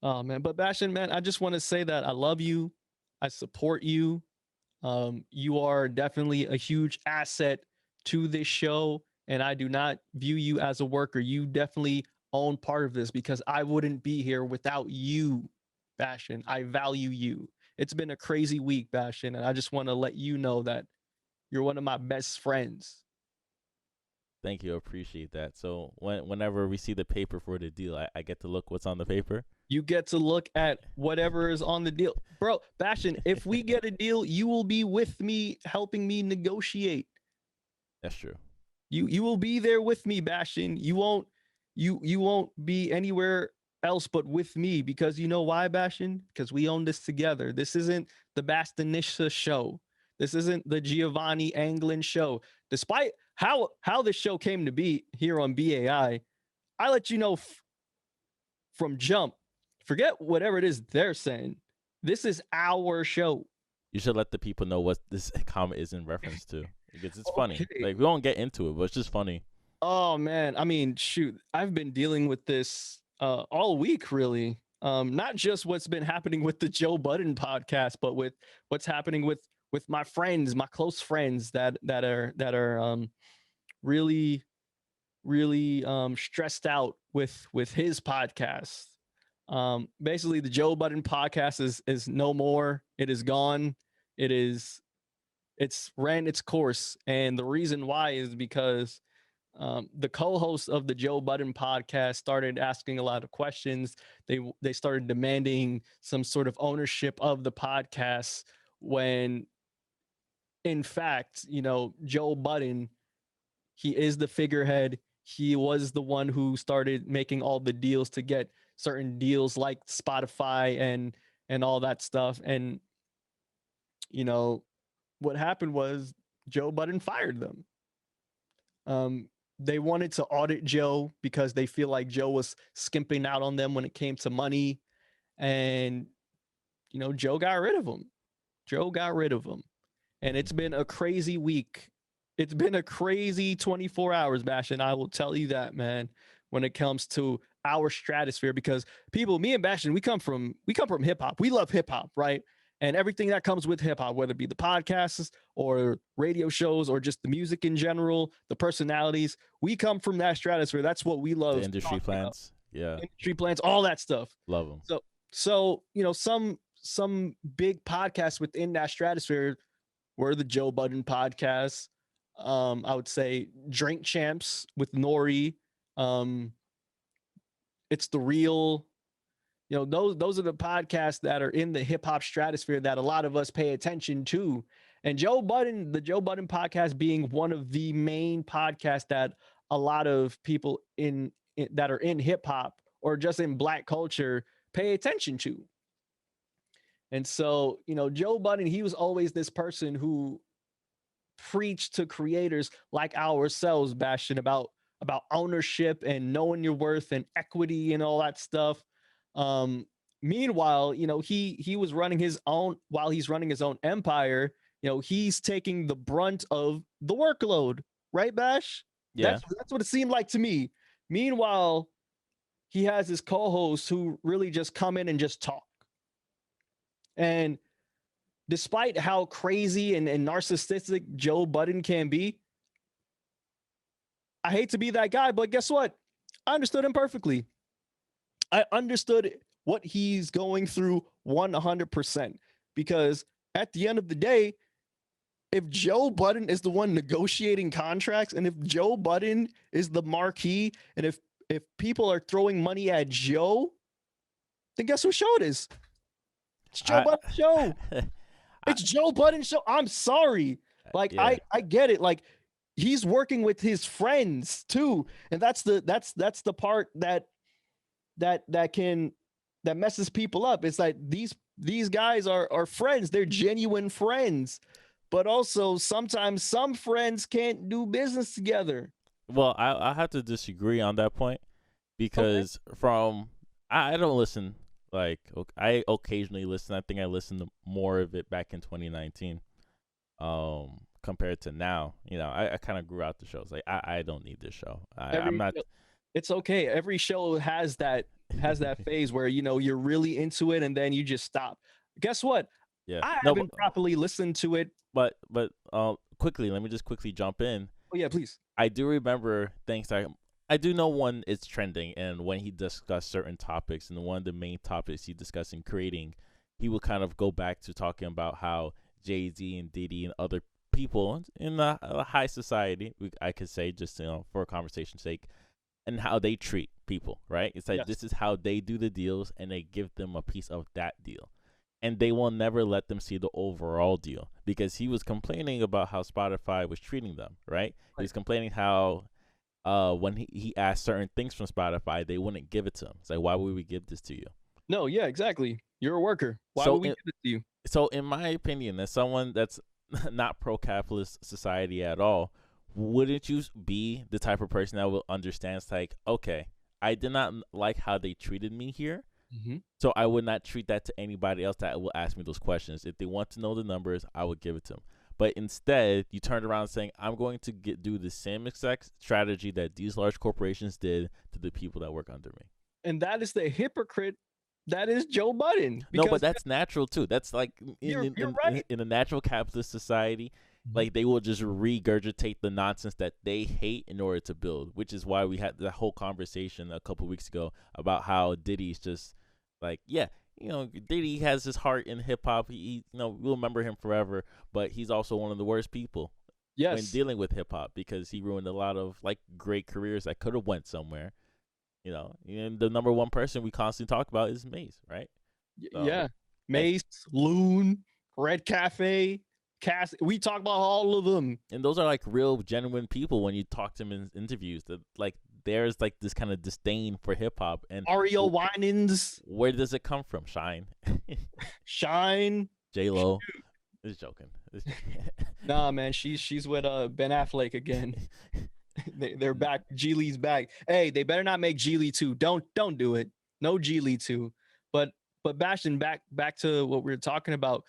Oh man, but Bastion, man, I just want to say that I love you. I support you. You are definitely a huge asset to this show, and I do not view you as a worker. You definitely own part of this because I wouldn't be here without you, Bastion. I value you. It's been a crazy week, Bastion, and I just want to let you know that you're one of my best friends. Thank you. I appreciate that. So whenever we see the paper for the deal, I get to look what's on the paper. You get to look at whatever is on the deal. Bro, Bastion, if we get a deal, you will be with me helping me negotiate. That's true. You will be there with me, Bastion. You won't be anywhere else but with me because you know why, Bastion? Because we own this together. This isn't the Bastanisha show. This isn't the Giovanni Anglin show. Despite how this show came to be here on I let you know from jump. Forget whatever it is they're saying. This is our show. You should let the people know what this comment is in reference to because it's funny. Okay. Like we won't get into it, but it's just funny. Oh man, I mean, shoot, I've been dealing with this all week, really. Not just what's been happening with the Joe Budden podcast, but with what's happening with my friends, my close friends that are really really stressed out with his podcast. Basically, the Joe Budden podcast is no more. It is gone. It is it's ran its course, and the reason why is because the co-hosts of the Joe Budden podcast started asking a lot of questions. They started demanding some sort of ownership of the podcast when, in fact, Joe Budden, he is the figurehead. He was the one who started making all the deals to get certain deals like Spotify and all that stuff. And you know what happened was Joe Budden fired them. Um, they wanted to audit Joe because they feel like Joe was skimping out on them when it came to money, and Joe got rid of him. Joe got rid of him, and it's been a crazy week. It's been a crazy 24 hours, Bash, and I will tell you that, man. When it comes to our stratosphere, because people, me and Bastion, we come from hip hop. We love hip hop, right? And everything that comes with hip hop, whether it be the podcasts or radio shows or just the music in general, the personalities, we come from that stratosphere. That's what we The love industry talking about. plants, yeah, Industry plans, all that stuff. love them. So some big podcasts within that stratosphere were the Joe Budden podcast. I would say Drink Champs with Nori. Um, it's the real. Those are the podcasts that are in the hip hop stratosphere that a lot of us pay attention to. And Joe Budden, the Joe Budden podcast, being one of the main podcasts that a lot of people that are in hip hop or just in Black culture pay attention to. And so, Joe Budden, he was always this person who preached to creators like ourselves, Bastion, about ownership and knowing your worth and equity and all that stuff. Um, Meanwhile, he was running his own while he's running his own empire. He's taking the brunt of the workload, right, Bash? Yeah, That's what it seemed like to me. Meanwhile, he has his co-hosts who really just come in and just talk. And despite how crazy and narcissistic Joe Budden can be, I hate to be that guy, but guess what? I understood him perfectly. I understood what he's going through 100% because at the end of the day, if Joe Budden is the one negotiating contracts and if Joe Budden is the marquee and if people are throwing money at Joe, then guess whose show it is? It's Joe I, Budden's show. I It's Joe Budden's show. I'm sorry. Like yeah, I get it. Like he's working with his friends too. And that's the part that messes people up. It's like these guys are friends. They're genuine friends. But also sometimes some friends can't do business together. well, I have to disagree on that point Okay. because I don't listen. Like I occasionally listen. I think I listened to more of it back in 2019 compared to now. I kind of grew out the shows. Like I don't need this show. I'm Every not. It's okay. Every show has has that phase where you're really into it and then you just stop. Guess what? Yeah. I No, haven't properly listened to it. but quickly, let me just quickly jump in. Oh yeah, please. I do remember things that I do know when it's trending and when he discussed certain topics, and one of the main topics he discussed in creating, he would kind of go back to talking about how Jay-Z and Diddy and other people in the high society, I could say, just for a conversation's sake, and how they treat people, right? It's like Yes. this is how they do the deals, and they give them a piece of that deal. And they will never let them see the overall deal, because he was complaining about how Spotify was treating them, right? He was complaining how when he asked certain things from Spotify, they wouldn't give it to him. It's like, why would we give this to you? No, yeah, exactly. You're a worker. Why So would we in, give it to you? so in my opinion, as someone that's not pro-capitalist society at all, wouldn't you be the type of person that will understand? It's like, okay, I did not like how they treated me here, Mm-hmm. so I would not treat that to anybody else that will ask me those questions. If they want to know the numbers, I would give it to them. But instead, you turned around saying, I'm going to do the same exact strategy that these large corporations did to the people that work under me. And that is the hypocrite that is Joe Budden. No, but that's natural too. That's like You're right. in a natural capitalist society, like they will just regurgitate the nonsense that they hate in order to build, which is why we had the whole conversation a couple weeks ago about how Diddy's just like, yeah, Diddy has his heart in hip hop. He we'll remember him forever, but he's also one of the worst people when Yes. dealing with hip hop, because he ruined a lot of like great careers that could have went somewhere. And the number one person we constantly talk about is Mace, right? So, Yeah. Mace, Loon, Red Cafe, Cass. We talk about all of them. and those are like real genuine people when you talk to them in interviews. That like there's like this kind of disdain for hip hop, and Ariel Winans, where does it come from? Shine, Shine. J-Lo. Is joking. Nah, man, she's with Ben Affleck again. They're back. Geely's back. Hey, they better not make Geely 2. Don't do it. No Geely 2. But Bastion, back to what we were talking about.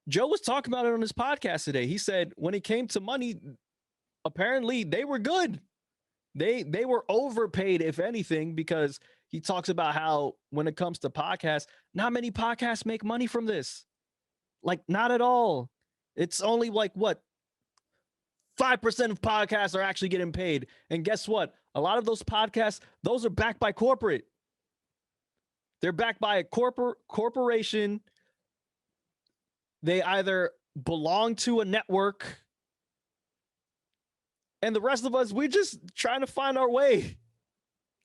Joe was talking about it on his podcast today. He said when it came to money, apparently they were good. They were overpaid, if anything, because he talks about how when it comes to podcasts, not many podcasts make money from this. Like, not at all. It's only like what? 5% of podcasts are actually getting paid. And guess what? A lot of those podcasts, those are backed by corporate. They're backed by a corporation. They either belong to a network, and the rest of us, we're just trying to find our way.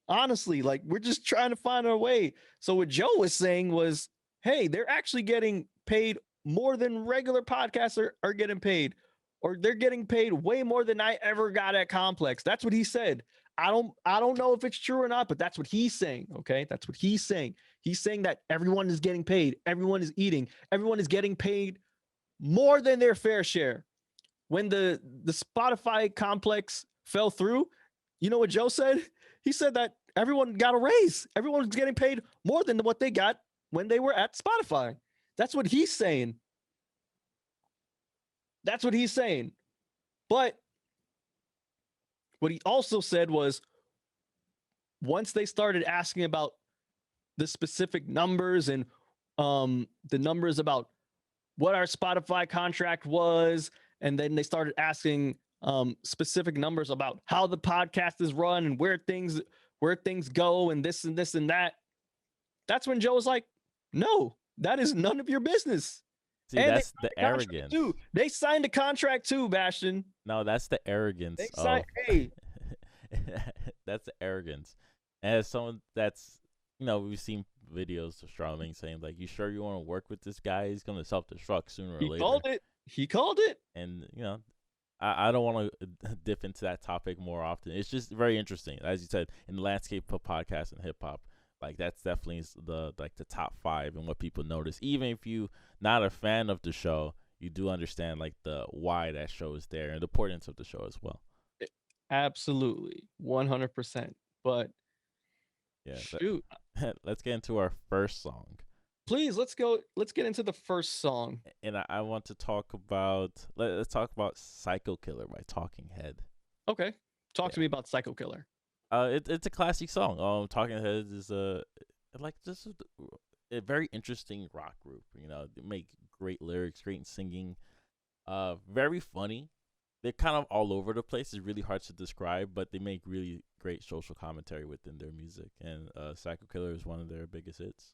Honestly, like we're just trying to find our way. So what Joe was saying was, hey, they're actually getting paid more than regular podcasts are getting paid, or they're getting paid way more than I ever got at Complex. That's what he said. I don't know if it's true or not, but that's what he's saying. Okay. That's what he's saying. He's saying that everyone is getting paid. Everyone is eating. Everyone is getting paid more than their fair share. When the Spotify complex fell through, you know what Joe said? He said that everyone got a raise. Everyone was getting paid more than what they got when they were at Spotify. That's what he's saying. That's what he's saying. But what he also said was once they started asking about the specific numbers and the numbers about what our Spotify contract was, and then they started asking specific numbers about how the podcast is run and where things go and this and this and that. That's when Joe was like, no, that is none of your business. See, and that's the arrogance. Too. They signed a contract too, Bastion. No, that's the arrogance. They signed, hey. That's the arrogance. And as someone that's, we've seen videos of Charlamagne saying, like, you sure you want to work with this guy? He's going to self-destruct sooner or later. He called it. And, I don't want to dip into that topic more often. It's just very interesting. As you said, in the landscape of podcasts and hip-hop, like that's definitely the top 5 and what people notice. Even if you not a fan of the show, you do understand like the why that show is there and the importance of the show as well. Absolutely, 100%. But yeah, shoot, let's get into our first song. Please, let's go. Let's get into the first song. And I want to talk about let's talk about Psycho Killer by Talking Head. Okay, talk to me about Psycho Killer. It's a classic song. Talking Heads is like just a very interesting rock group. You know, they make great lyrics, great singing. Very funny. They're kind of all over the place. It's really hard to describe, but they make really great social commentary within their music. And Psycho Killer is one of their biggest hits.